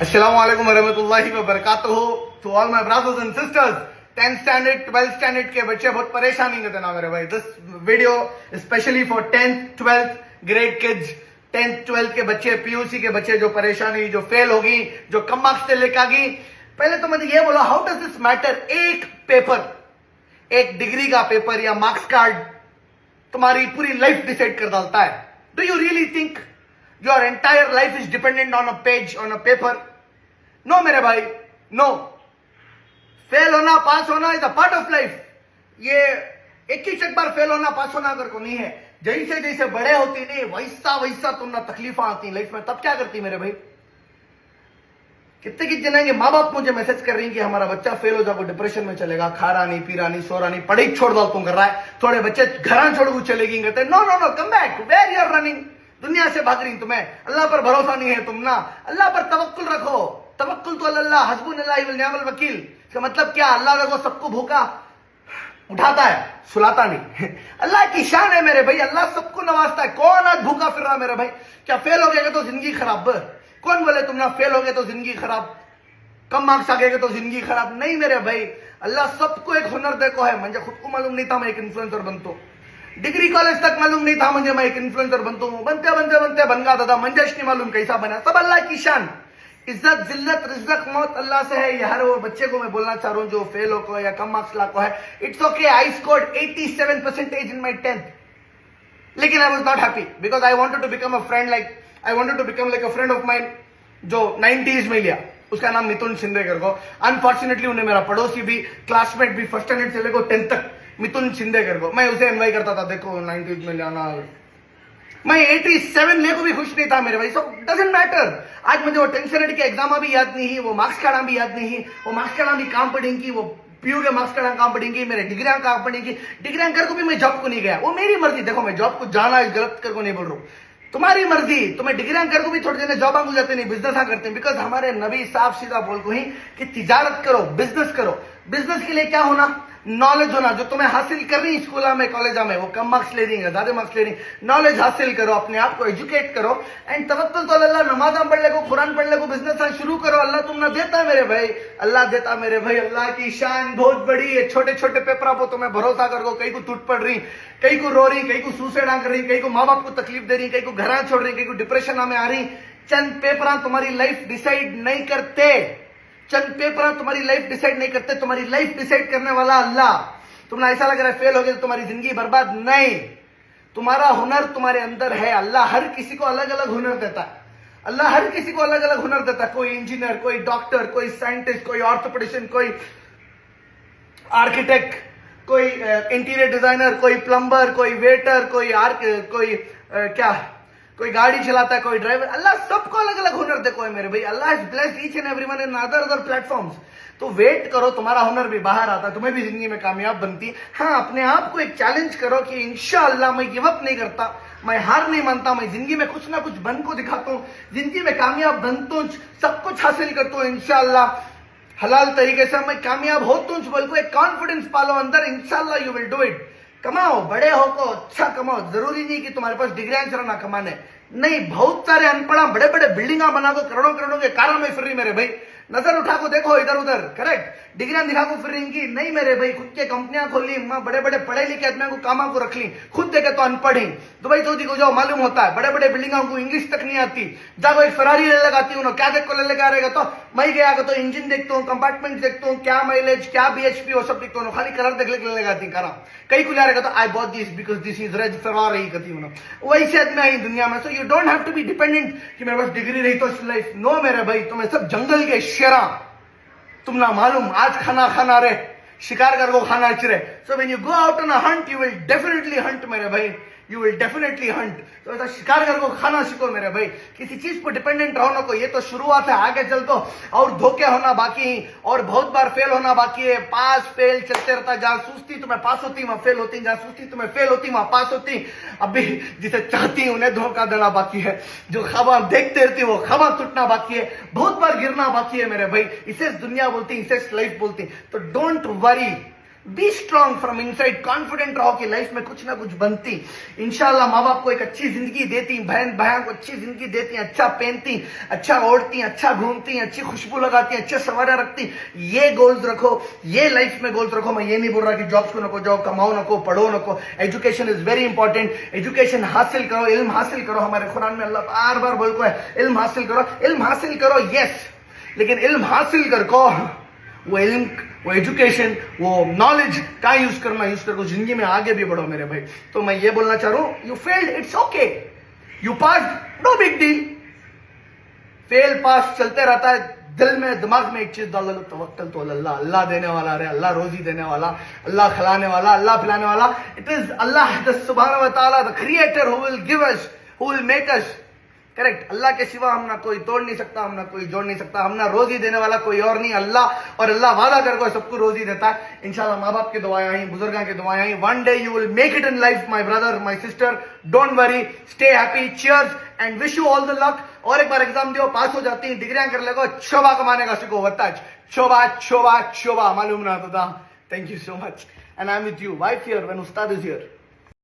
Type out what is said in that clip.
Assalamu alaikum warahmatullahi wabarakatuh to all my brothers and sisters. 10th standard, 12th standard के बच्चे बहुत परेशानी करते ना मेरे भाई. This video especially for 10th, 12th grade kids. 10th, 12th के बच्चे, PUC के बच्चे जो परेशानी, जो फेल होगी, जो कम मार्क्स से लेकर आगी. पहले तो मुझे ये बोलो, हाउ डज दिस मैटर? एक पेपर, एक डिग्री का पेपर या मार्क्स कार्ड तुम्हारी पूरी लाइफ डिसाइड कर डालता है. Do you really think your entire life is dependent on a page, on a paper? No मेरे भाई, नो. फेल होना, पास होना is a part of life. ये एक ही बार फेल होना, पास होना अगर को नहीं है. जैसे जैसे बड़े होती नहीं वैसा वैसा तुम ना तकलीफा आती लाइफ में. तब क्या करती मेरे भाई? कितने जनेंगे माँ बाप मुझे मैसेज कर रही कि हमारा बच्चा फेल हो जाओ, डिप्रेशन में चलेगा, खा रहा नहीं, पी रहा नहीं, सो रहा नहीं, पढ़ाई छोड़ दो तुम कर रहा है. थोड़े बच्चे घर छोड़ चलेगी, कहते no no no come back, where you are running. दुनिया से भाग रही तुम्हें, अल्लाह पर भरोसा नहीं है तुम ना. अल्लाह पर तवक्कुल रखो. तवक्कुल तो अल्लाह, हस्बुनल्लाह व निअमल वकील. इसका मतलब क्या? अल्लाह देखो सबको भूखा उठाता है, सुलाता नहीं. अल्लाह की शान है मेरे भाई. अल्लाह सबको नवाजता है. कौन आज भूखा फिर रहा मेरे भाई? क्या फेल हो गए तो जिंदगी खराब? कौन बोले तुम ना फेल हो गए तो जिंदगी खराब, कम मार्क्स आ गए तो जिंदगी खराब? नहीं मेरे भाई. अल्लाह सबको एक हुनर देखो है. मुझे खुद को मालूम नहीं था मैं एक इन्फ्लुएंसर बनतो. डिग्री कॉलेज तक मालूम नहीं था मुझे मैं एक इन्फ्लुएंसर बनता हूं. बनते बनते बनते बन गया दादा. मंजश नहीं मालूम कैसा बना. सब अल्लाह की शान. इज्जत, जिल्लत, रिज़्क़, मौत अल्लाह से है. ये हर वो बच्चे को मैं बोलना चाह रहा हूं जो फेल हो को या कम मार्क्स ला को है. It's okay. I scored 87% in my 10th. लेकिन I was not happy because I wanted to become a friend, like I wanted to become like a friend of mine जो 90s में लिया. उसका नाम मिथुन शिंदेकर को. अनफॉर्चुनेटली उन्हें मेरा पड़ोसी भी, क्लासमेट भी, फर्स्ट स्टैंडर्ड से लेकर 10th तक, मिथुन शिंदेकर को मैं उसे इन्वाइट करता था. देखो 90s में लाना. मैं 87 ले को भी खुश नहीं था मेरे भाई. सो डजंट मैटर. आज मुझे वो टेंशन के एग्जाम भी याद नहीं, वो मार्क्स कार्ड भी याद नहीं, वो मार्क्स कार्ड भी काम पड़ेंगी, वो पीयू के मार्क्स कार्ड काम पड़ेंगी, मेरे डिग्रियां काम पड़ेंगी. डिग्रियां कर को भी मैं जॉब को नहीं गया. वो मेरी मर्जी. देखो मैं जॉब को जाना इस गलत कर को नहीं बोल रहा हूँ. तुम्हारी मर्जी. तुम्हें डिग्रियां कर को भी थोड़े देने जॉब को जाते नहीं, बिजनेस करते हैं. बिकॉज हमारे नबी साफ सीधा बोल को ही कि तिजारत करो, बिजनेस करो. बिजनेस के लिए क्या होना? नॉलेज होना. जो तुम्हें हासिल कर रही स्कूल में, कॉलेज में, वो कम मार्क्स ले रही है, ज्यादा मार्क्स ले रही. नॉलेज हासिल करो, अपने आप को एजुकेट करो. एंड तवक्कुल तो अल्लाह. नमाज पढ़ ले को, कुरान पढ़ ले को, बिजनेस शुरू करो. अल्लाह तुम ना देता मेरे भाई. अल्लाह देता मेरे भाई. अल्लाह की शान बहुत बड़ी है. छोटे छोटे पेपर पर तुम्हें भरोसा करो. कहीं को टूट पड़ रही, कहीं को रो रही, कहीं को सुसाइड कर रही, कहीं को माँ बाप को तकलीफ दे रही, कहीं को घर छोड़ रही, कहीं को डिप्रेशन में आ रही. चंद पेपर तुम्हारी लाइफ डिसाइड नहीं करते. चंद पेपर तुम्हारी लाइफ डिसाइड नहीं करते. तुम्हारी लाइफ डिसाइड करने वाला अल्लाह. तुम्हें ऐसा लग रहा है फेल हो गया तो तुम्हारी जिंदगी बर्बाद? नहीं. तुम्हारा हुनर तुम्हारे अंदर है. अल्लाह हर किसी को अलग अलग हुनर देता है. अल्लाह हर किसी को अलग अलग हुनर देता है. कोई इंजीनियर, कोई डॉक्टर, कोई साइंटिस्ट, कोई ऑर्थोपेडिशियन, कोई आर्किटेक्ट, कोई इंटीरियर डिजाइनर, कोई प्लम्बर, कोई वेटर, कोई गाड़ी चलाता है, कोई ड्राइवर. अल्लाह सबको अलग अलग हुनर देखो है मेरे भाई. Allah is blessed each and everyone in other platforms. तो वेट करो, तुम्हारा हुनर भी बाहर आता, तुम्हें भी जिंदगी में कामयाब बनती. हाँ, अपने आप को एक चैलेंज करो कि इंशाअल्लाह मैं गिव अप नहीं करता, मैं हार नहीं मानता, मैं जिंदगी में कुछ ना कुछ बन को दिखाता हूँ, जिंदगी में कामयाब बनता हूँ, सब कुछ हासिल करता हूँ इंशाअल्लाह. हलाल तरीके से मैं कामयाब होता हूँ बोल को एक कॉन्फिडेंस पालो अंदर. इंशाअल्लाह यू विल डू इट. कमाओ, बड़े हो को अच्छा कमाओ. जरूरी नहीं कि तुम्हारे पास डिग्रियां चलाना कमाने. नहीं, बहुत सारे अनपढ़ा बड़े बड़े बिल्डिंगा बना दो, करोड़ों करोड़ों के कारों में फिर रही मेरे भाई. नजर उठा को देखो इधर उधर. करेक्ट. डिग्रियां दिखा को फिर रही नहीं मेरे भाई. खुद के कंपनियां खोल ली, बड़े बड़े पढ़े लिखे आदमियों को कामा को रख ली. खुद देखे तो अनपढ़ ही. दुबई सऊदी को जाओ मालूम होता है, बड़े बड़े बिल्डिंगों को इंग्लिश तक नहीं आती. जाओ एक फरारी ले लगाती हूँ, क्या देख को ले लगा रहेगा तो मैं गया तो इंजन देखता हूँ, कंपार्टमेंट देखता हूँ, क्या माइलेज, क्या बीएचपी, वो सब देखता हूँ. खाली कलर देख ले लगाती करा. कई को रहेगा तो I bought this because this is red Ferrari कहती हूँ. वैसे आदमी आई दुनिया में. So you don't have to be dependent कि मेरे पास डिग्री रही तो लाइफ. नो मेरे भाई. तुम्हें सब जंगल के शेरा तुम ना मालूम. आज खाना खाना रे, शिकार कर को खाना अच्छे रहे. So when you go out on a Hunt you will definitely Hunt मेरे भाई. You will definitely Hunt. तो ऐसा शिकार कर को खाना सीखो मेरे भाई. किसी चीज पर डिपेंडेंट रहो ना को. ये तो शुरुआत है, आगे चल तो और धोखे होना बाकी और बहुत बार फेल होना बाकी है. पास फेल चलते रहता. जहां सोचती तुम्हें पास होती वहां फेल होती, जहां सोचती तुम्हें फेल होती वहां पास होती. अभी जिसे चाहती उन्हें धोखा देना बाकी है. जो खबर देखते रहती वो खबर टूटना बाकी है. बहुत बार गिरना बाकी है मेरे भाई. इसे दुनिया बोलती, इसे लाइफ बोलती. तो don't worry. B strong from inside, confident रहो कि लाइफ में कुछ ना कुछ बनती। इंशाल्लाह माँ बाप को एक अच्छी जिंदगी देती, बहन भाई को अच्छी जिंदगी देती, अच्छा पहनती, अच्छा ओढ़ती, अच्छा घूमती, अच्छी खुशबू लगाती, अच्छे सवारे रखती। ये गोल्स रखो, ये लाइफ में गोल्स रखो। मैं ये नहीं बोल रहा कि जॉब्स को नको जाओ, कमाओ नको, पढ़ो नको। Education is very important. Education हासिल करो, इल्म हासिल करो। हमारे कुरान में अल्लाह बार बार बोलता है इल्म हासिल करो, इल्म हासिल करो, यस, लेकिन इल्म हासिल करको वो इल्म, वो एजुकेशन, वो नॉलेज का यूज करो, जिंदगी में आगे भी बढ़ो मेरे भाई। तो मैं ये बोलना चाह रहा हूं, you failed, it's okay, you pass, no big deal. Fail pass चलते रहता है। दिल में दिमाग में एक चीज डाल लो, तवक्कल तो अल्लाह, अल्लाह देने वाला रे, अल्लाह रोजी देने वाला, अल्लाह खिलाने वाला, अल्लाह पिलाने वाला। इट इज अल्लाह द सुब्हानहू व तआला, the creator, who will give us, who will make us. Correct, Allah के सिवा हम ना कोई तोड़ नहीं सकता, हम ना कोई जोड़ नहीं सकता, हम ना रोजी देने वाला कोई और नहीं, अल्लाह। और अल्लाह वादा करके सबको रोजी देता है। इंशाल्लाह माँ बाप की दुआएं आई, बुजुर्गों की दुआएं आई। One day you will make it in life my brother, my sister, don't worry, stay happy, cheers and wish you all the luck. और एक बार एग्जाम दो, पास हो जाती है, डिग्रियां कर लेगो, शोभा कमाने का सीखो, वत्ताज शोभा शोभा शोभा, मालूम ना था। Thank you so much and I am with you. Why fear when उस्ताद इज हियर।